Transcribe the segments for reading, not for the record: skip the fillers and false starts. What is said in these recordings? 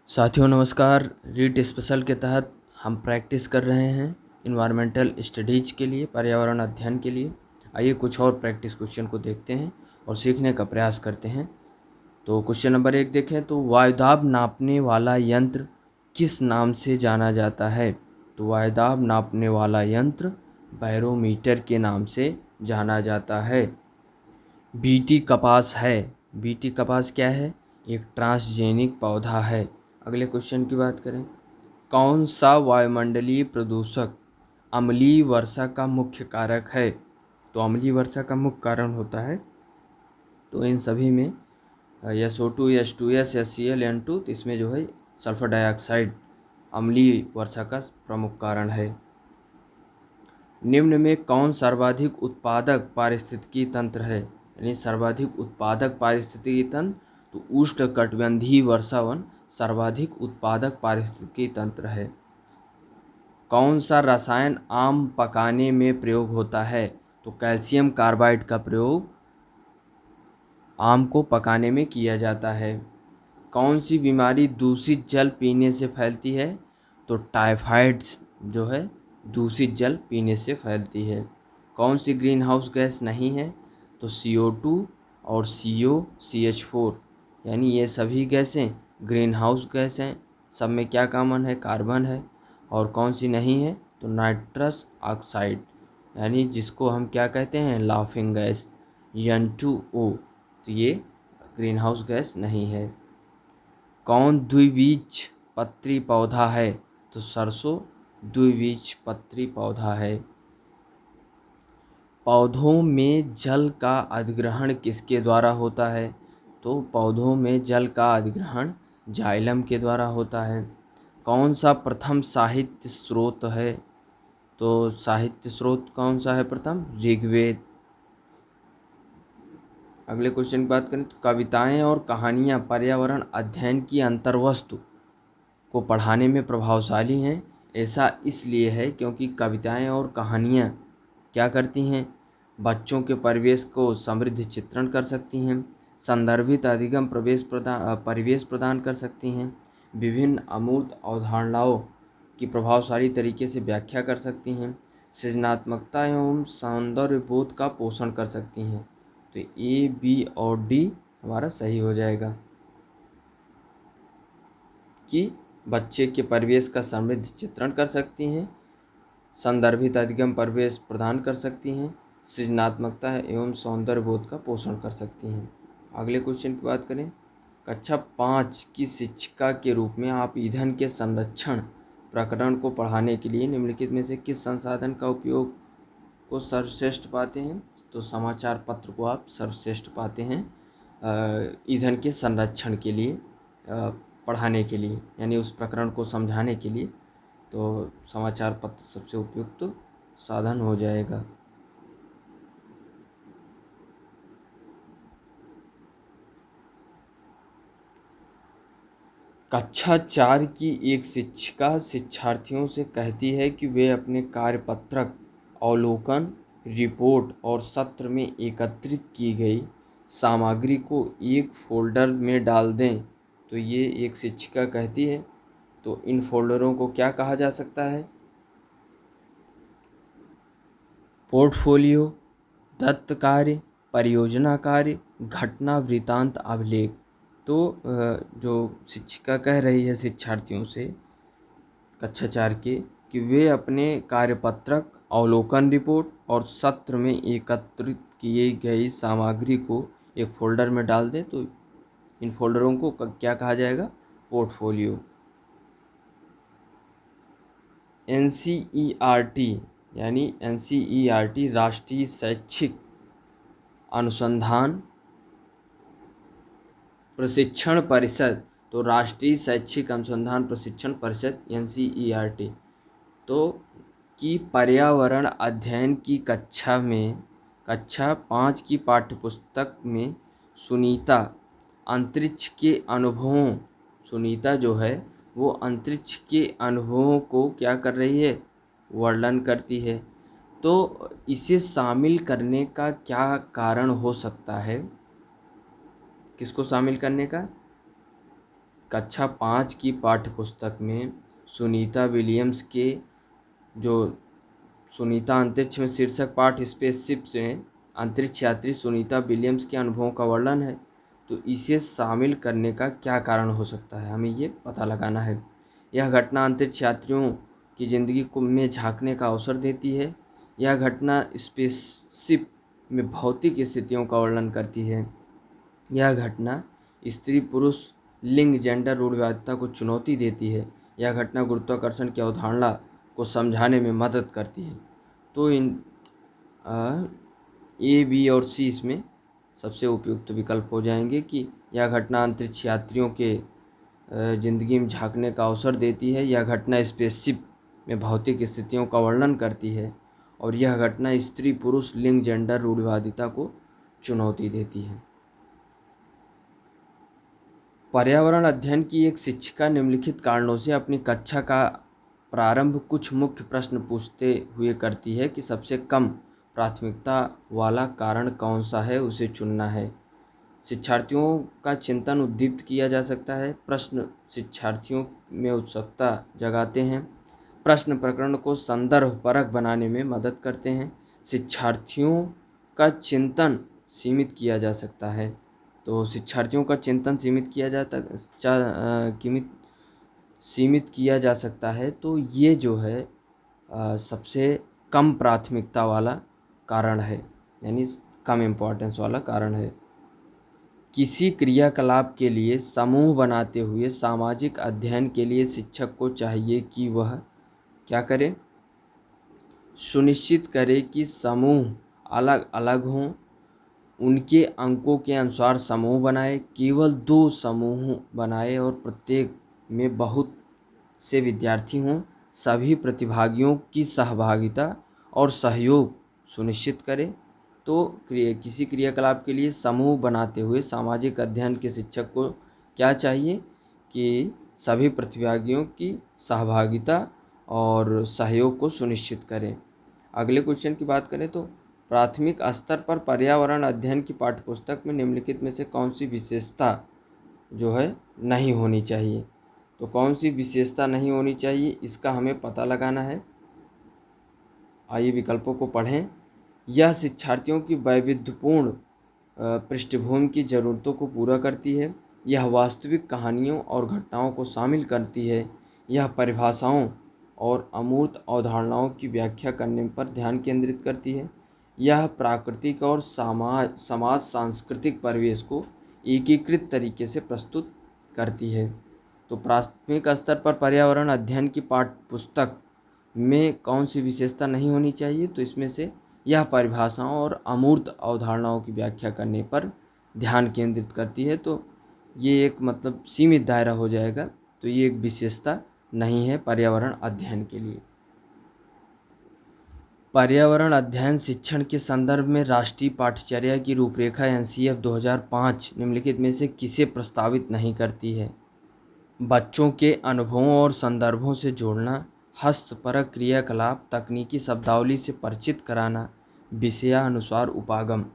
साथियों नमस्कार। रीट स्पेशल के तहत हम प्रैक्टिस कर रहे हैं इन्वायरमेंटल स्टडीज के लिए, पर्यावरण अध्ययन के लिए। आइए कुछ और प्रैक्टिस क्वेश्चन को देखते हैं और सीखने का प्रयास करते हैं। तो क्वेश्चन नंबर 1 देखें तो वायुदाब नापने वाला यंत्र किस नाम से जाना जाता है? तो वायुदाब नापने वाला यंत्र बैरोमीटर के नाम से जाना जाता है। बीटी कपास है। बीटी कपास क्या है? एक ट्रांसजेनिक पौधा है। अगले क्वेश्चन की बात करें, कौन सा वायुमंडलीय प्रदूषक अम्लीय वर्षा का मुख्य कारक है? तो अम्लीय वर्षा का मुख्य कारण होता है, तो इन सभी में SO2, H2S, HCl, N2, तो इसमें जो है सल्फर डाइऑक्साइड अम्लीय वर्षा का प्रमुख कारण है। निम्न में कौन सर्वाधिक उत्पादक पारिस्थितिकी तंत्र है? यानी सर्वाधिक उत्पादक पारिस्थितिकी तंत्र, तो उष्णकटिबंधीय वर्षावन सर्वाधिक उत्पादक पारिस्थितिकी तंत्र है। कौन सा रसायन आम पकाने में प्रयोग होता है? तो कैल्शियम कार्बाइड का प्रयोग आम को पकाने में किया जाता है। कौन सी बीमारी दूषित जल पीने से फैलती है? तो टाइफाइड जो है दूषित जल पीने से फैलती है। कौन सी ग्रीन हाउस गैस नहीं है? तो CO2 और COCH4, यानी ये सभी गैसें ग्रीन हाउस गैस हैं। सब में क्या कॉमन है? कार्बन है। और कौन सी नहीं है? तो नाइट्रस ऑक्साइड, यानी जिसको हम क्या कहते हैं? लाफिंग गैस, N2O, तो ये ग्रीन हाउस गैस नहीं है। कौन द्विबीज पत्री पौधा है? तो सरसों द्विबीज पत्री पौधा है। पौधों में जल का अधिग्रहण किसके द्वारा होता है? तो पौधों में जल का अधिग्रहण जाइलम के द्वारा होता है। कौन सा प्रथम साहित्य स्रोत है? तो साहित्य स्रोत कौन सा है प्रथम? ऋग्वेद। अगले क्वेश्चन की बात करें तो कविताएं और कहानियां पर्यावरण अध्ययन की अंतर्वस्तु को पढ़ाने में प्रभावशाली हैं। ऐसा इसलिए है क्योंकि कविताएं और कहानियां क्या करती हैं? बच्चों के परिवेश को समृद्ध चित्रण कर सकती हैं, संदर्भित अधिगम परिवेश प्रदान कर सकती हैं, विभिन्न अमूर्त अवधारणाओं की प्रभावशाली तरीके से व्याख्या कर सकती हैं, सृजनात्मकता एवं सौंदर्य बोध का पोषण कर सकती हैं। तो A, B और D हमारा सही हो जाएगा कि बच्चे के परिवेश का समृद्ध चित्रण कर सकती हैं, संदर्भित अधिगम परिवेश प्रदान कर सकती हैं, सृजनात्मकता एवं सौंदर्य बोध का पोषण कर सकती हैं। अगले क्वेश्चन की बात करें, कक्षा 5 की शिक्षिका के रूप में आप ईंधन के संरक्षण प्रकरण को पढ़ाने के लिए निम्नलिखित में से किस संसाधन का उपयोग को सर्वश्रेष्ठ पाते हैं? तो समाचार पत्र को आप सर्वश्रेष्ठ पाते हैं ईंधन के संरक्षण के लिए, पढ़ाने के लिए, यानी उस प्रकरण को समझाने के लिए। तो समाचार पत्र सबसे उपयुक्त साधन हो जाएगा। कक्षा 4 की एक शिक्षिका शिक्षार्थियों से कहती है कि वे अपने कार्यपत्रक, अवलोकन, रिपोर्ट और सत्र में एकत्रित की गई सामग्री को एक फोल्डर में डाल दें। तो ये एक शिक्षिका कहती है। तो इन फोल्डरों को क्या कहा जा सकता है? पोर्टफोलियो, दत्त कार्य, परियोजना कार्य, घटना वृतांत अभिलेख। तो जो शिक्षिका कह रही है शिक्षार्थियों से कक्षा 4 के कि वे अपने कार्यपत्रक, अवलोकन रिपोर्ट और सत्र में एकत्रित किए गई सामग्री को एक फोल्डर में डाल दें। तो इन फोल्डरों को क्या कहा जाएगा? पोर्टफोलियो। NCERT, यानी NCERT राष्ट्रीय शैक्षिक अनुसंधान प्रशिक्षण परिषद। तो राष्ट्रीय शैक्षिक अनुसंधान प्रशिक्षण परिषद NCERT तो की पर्यावरण अध्ययन की कक्षा 5 की पाठ्यपुस्तक में सुनीता अंतरिक्ष के अनुभवों, सुनीता जो है वो अंतरिक्ष के अनुभवों को क्या कर रही है? वर्णन करती है। तो इसे शामिल करने का क्या कारण हो सकता है? किसको शामिल करने का? कक्षा 5 की पाठ्यपुस्तक में सुनीता विलियम्स के जो सुनीता अंतरिक्ष में शीर्षक पाठ स्पेसशिप से अंतरिक्ष यात्री सुनीता विलियम्स के अनुभवों का वर्णन है। तो इसे शामिल करने का क्या कारण हो सकता है, हमें ये पता लगाना है। यह घटना अंतरिक्ष यात्रियों की ज़िंदगी को में झांकने का अवसर देती है। यह घटना स्पेसशिप में भौतिक स्थितियों का वर्णन करती है। यह घटना स्त्री पुरुष लिंग जेंडर रूढ़िवादिता को चुनौती देती है। यह घटना गुरुत्वाकर्षण की अवधारणा को समझाने में मदद करती है। तो इन ए, बी और सी इसमें सबसे उपयुक्त विकल्प हो जाएंगे कि यह घटना अंतरिक्ष यात्रियों के ज़िंदगी में झांकने का अवसर देती है। यह घटना स्पेसशिप में भौतिक स्थितियों का वर्णन करती है। और यह घटना स्त्री पुरुष लिंग जेंडर रूढ़िवादिता को चुनौती देती है। पर्यावरण अध्ययन की एक शिक्षिका निम्नलिखित कारणों से अपनी कक्षा का प्रारंभ कुछ मुख्य प्रश्न पूछते हुए करती है कि सबसे कम प्राथमिकता वाला कारण कौन सा है, उसे चुनना है। शिक्षार्थियों का चिंतन उद्दीप्त किया जा सकता है। प्रश्न शिक्षार्थियों में उत्सुकता जगाते हैं। प्रश्न प्रकरण को संदर्भपरक बनाने में मदद करते हैं। शिक्षार्थियों का चिंतन सीमित किया जा सकता है। तो शिक्षार्थियों का चिंतन सीमित किया जा सकता है। तो ये जो है सबसे कम प्राथमिकता वाला कारण है, यानी कम इम्पोर्टेंस वाला कारण है। किसी क्रियाकलाप के लिए समूह बनाते हुए सामाजिक अध्ययन के लिए शिक्षक को चाहिए कि वह क्या करे, सुनिश्चित करे कि समूह अलग अलग हों, उनके अंकों के अनुसार समूह बनाए, केवल 2 समूह बनाए और प्रत्येक में बहुत से विद्यार्थी हों, सभी प्रतिभागियों की सहभागिता और सहयोग सुनिश्चित करें। तो किसी क्रियाकलाप के लिए समूह बनाते हुए सामाजिक अध्ययन के शिक्षक को क्या चाहिए कि सभी प्रतिभागियों की सहभागिता और सहयोग को सुनिश्चित करें। अगले क्वेश्चन की बात करें तो प्राथमिक स्तर पर पर्यावरण अध्ययन की पाठ्यपुस्तक में निम्नलिखित में से कौन सी विशेषता जो है नहीं होनी चाहिए। तो कौन सी विशेषता नहीं होनी चाहिए, इसका हमें पता लगाना है। आइए विकल्पों को पढ़ें। यह शिक्षार्थियों की वैविध्यपूर्ण पृष्ठभूमि की ज़रूरतों को पूरा करती है। यह वास्तविक कहानियों और घटनाओं को शामिल करती है। यह परिभाषाओं और अमूर्त अवधारणाओं की व्याख्या करने पर ध्यान केंद्रित करती है। यह प्राकृतिक और समाज सांस्कृतिक परिवेश को एकीकृत तरीके से प्रस्तुत करती है। तो प्राथमिक स्तर पर पर्यावरण अध्ययन की पाठ्यपुस्तक में कौन सी विशेषता नहीं होनी चाहिए, तो इसमें से यह परिभाषाओं और अमूर्त अवधारणाओं की व्याख्या करने पर ध्यान केंद्रित करती है। तो ये एक मतलब सीमित दायरा हो जाएगा। तो ये एक विशेषता नहीं है पर्यावरण अध्ययन के लिए। पर्यावरण अध्ययन शिक्षण के संदर्भ में राष्ट्रीय पाठ्यचर्या की रूपरेखा NCF 2005 निम्नलिखित में से किसे प्रस्तावित नहीं करती है। बच्चों के अनुभवों और संदर्भों से जोड़ना, हस्तपरक क्रियाकलाप, तकनीकी शब्दावली से परिचित कराना, विषयानुसार उपागम।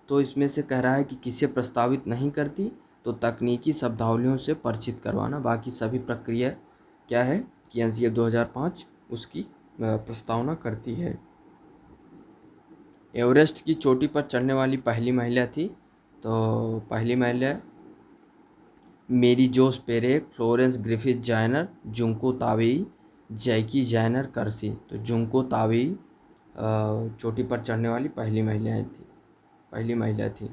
तो इसमें से कह रहा है कि किसे प्रस्तावित नहीं करती, तो तकनीकी शब्दावलियों से परिचित करवाना। बाकी सभी प्रक्रिया क्या है कि NCF 2005 उसकी प्रस्तावना करती है। एवरेस्ट की चोटी पर चढ़ने वाली पहली महिला थी, तो पहली महिला मेरी जोस पेरेक, फ्लोरेंस ग्रिफिथ जायनर, जुंको ताबेई, जैकी जायनर करसी। तो जुंको ताबेई चोटी पर चढ़ने वाली पहली महिला थी।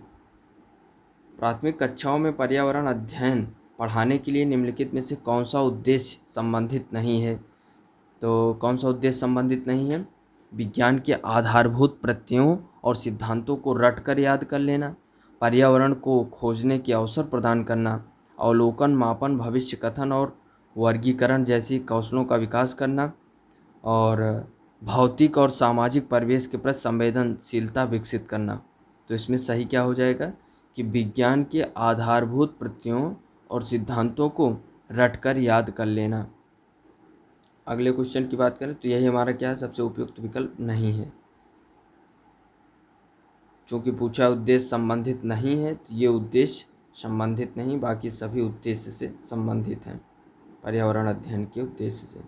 प्राथमिक कक्षाओं में पर्यावरण अध्ययन पढ़ाने के लिए निम्नलिखित में से कौन सा उद्देश्य संबंधित नहीं है। तो कौन सा उद्देश्य संबंधित नहीं है, विज्ञान के आधारभूत प्रत्ययों और सिद्धांतों को रटकर याद कर लेना, पर्यावरण को खोजने के अवसर प्रदान करना, अवलोकन, मापन, भविष्य कथन और वर्गीकरण जैसी कौशलों का विकास करना, और भौतिक और सामाजिक परिवेश के प्रति संवेदनशीलता विकसित करना। तो इसमें सही क्या हो जाएगा कि विज्ञान के आधारभूत प्रत्ययों और सिद्धांतों को रटकर याद कर लेना। अगले क्वेश्चन की बात करें तो यही हमारा क्या है, सबसे उपयुक्त विकल्प नहीं है। चूँकि पूछा उद्देश्य संबंधित नहीं है, तो ये उद्देश्य संबंधित नहीं, बाकी सभी उद्देश्य से संबंधित हैं, पर्यावरण अध्ययन के उद्देश्य से।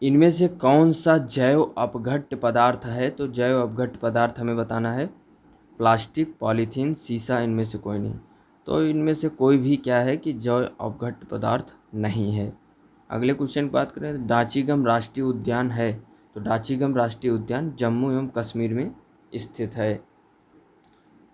इनमें से कौन सा जैव अपघट्य पदार्थ है? तो जैव अपघट्य पदार्थ हमें बताना है प्लास्टिक, पॉलीथीन, शीशा, इनमें से कोई नहीं। तो इनमें से कोई भी क्या है कि जैव अपघट्य पदार्थ नहीं है। अगले क्वेश्चन की बात करें, डाचीगम राष्ट्रीय उद्यान है, तो डाचीगम राष्ट्रीय उद्यान जम्मू एवं कश्मीर में स्थित है।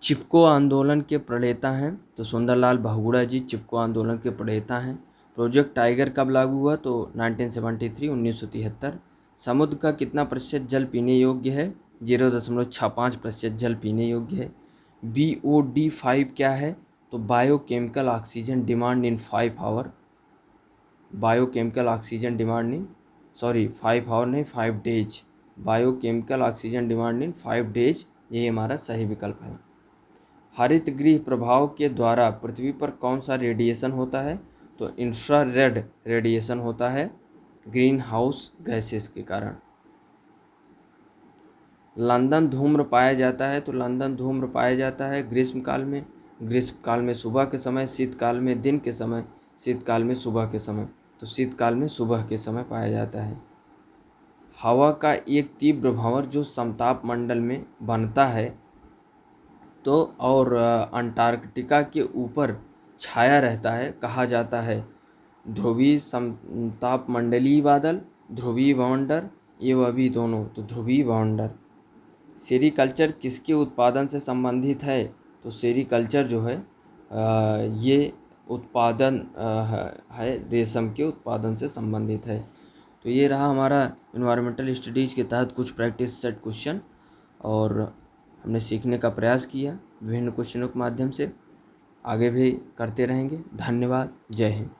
चिपको आंदोलन के प्रणेता हैं, तो सुंदरलाल बहुगुणा जी चिपको आंदोलन के प्रणेता हैं। प्रोजेक्ट टाइगर कब लागू हुआ? तो 1973 1973। समुद्र का कितना प्रतिशत जल पीने योग्य है? 0.65% जल पीने योग्य है। BOD5 क्या है? तो biochemical oxygen demand in 5 hour. Biochemical oxygen demand in 5 hour नहीं, 5 days. Biochemical oxygen demand in 5 days, यही हमारा सही विकल्प है। हरित गृह प्रभाव के द्वारा पृथ्वी पर कौन सा रेडिएशन होता है? तो इंफ्रारेड रेडिएशन होता है ग्रीन हाउस गैसेस के कारण। लंदन धूम्र पाया जाता है, तो लंदन धूम्र पाया जाता है ग्रीष्मकाल में। ग्रीष्मकाल में सुबह के समय, शीतकाल में दिन के समय, शीतकाल में सुबह के समय, तो शीतकाल में सुबह के समय पाया जाता है। हवा का एक तीव्र भंवर जो समताप मंडल में बनता है तो और अंटार्कटिका के ऊपर छाया रहता है, कहा जाता है ध्रुवीय समताप मंडलीय बादल, ध्रुवीय भवंडर, ये वह भी दोनों, तो ध्रुवीय भवंडर। सेरीकल्चर किसके उत्पादन से संबंधित है? तो सेरीकल्चर जो है ये उत्पादन है रेशम के उत्पादन से संबंधित है। तो ये रहा हमारा इन्वायरमेंटल स्टडीज़ के तहत कुछ प्रैक्टिस सेट क्वेश्चन, और हमने सीखने का प्रयास किया विभिन्न क्वेश्चनों के माध्यम से। आगे भी करते रहेंगे। धन्यवाद। जय हिंद।